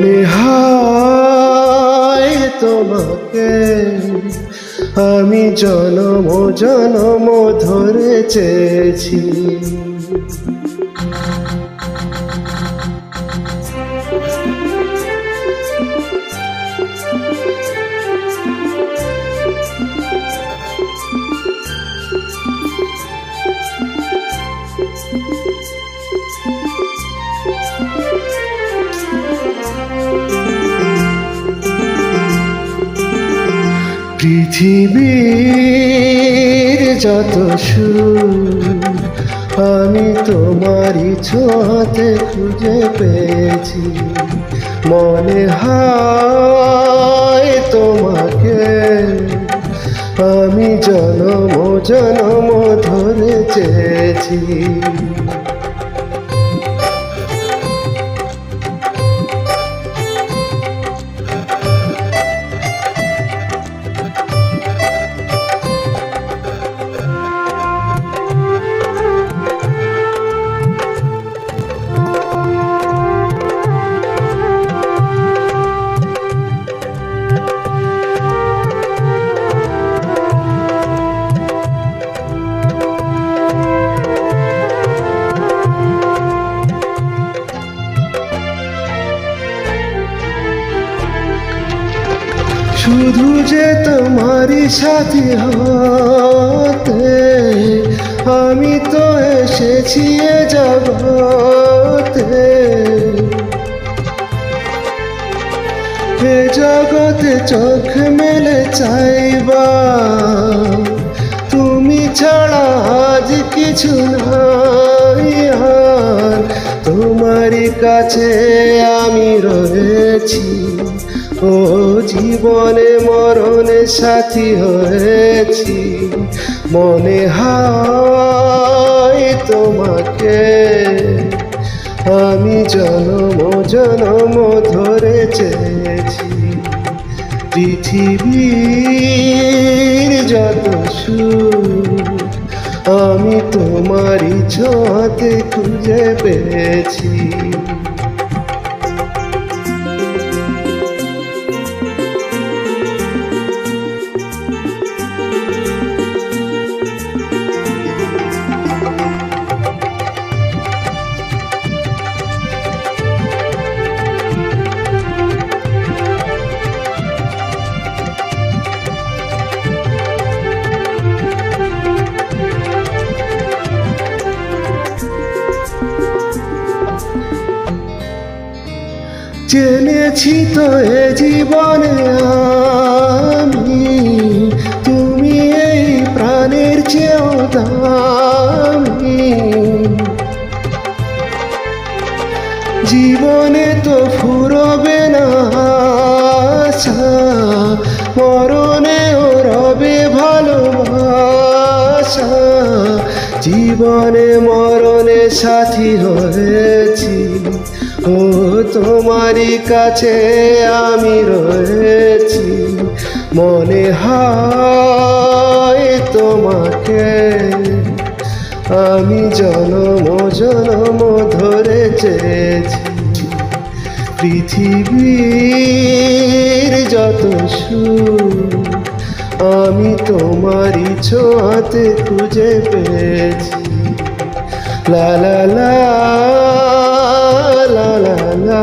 মনে হয় তোমাকে আমি জনম জনম ধরে চেয়েছি। পৃথিবীর যত সুর আমি তোমারই ছোঁয়াতে খুঁজে পেয়েছি। মনে হয় তোমাকে আমি জনম জনম ধরে চেয়েছি। শুধু যে তোমারই সাথী হতে আমি তো এসেছি এ জগতে। এ জগতে চোখ মেলে চাইবা তুমি ছাড়া আজ কিছু নাই আর। তোমারই কাছে আমি রয়েছি, ও জীবনে মরণে সাথী হয়েছি। মনে হয় তোমাকে আমি জনম জনম ধরে চেয়েছি। পৃথিবীর যত সুর আমি তোমারই ছোঁয়াতে খুঁজে পেয়েছি। জেনেছি তো এ জীবনে আমি তুমি এই প্রাণের চেয়েও দামি। জীবনে তো ফুরবে না আশা, মরণেও রবে ভালোবাসা। জীবনে মরণে সাথী হয়েছি, ও তোমারই কাছে আমি রয়েছি। মনে হয় তোমাকে আমি জনম জনম ধরে চেয়েছি। পৃথিবীর যত সুর আমি তোমারই ছোঁয়াতে খুঁজে পেয়েছি। লা লা লা la la la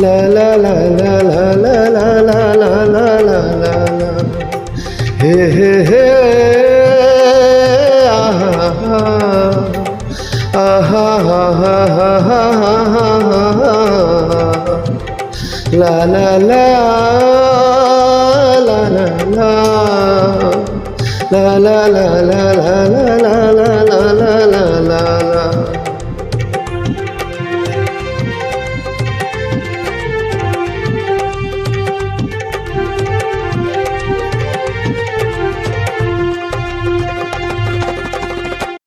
la la la la la la la la la la la la he he he aha aha aha la la la la la la la la la la la la la la la la la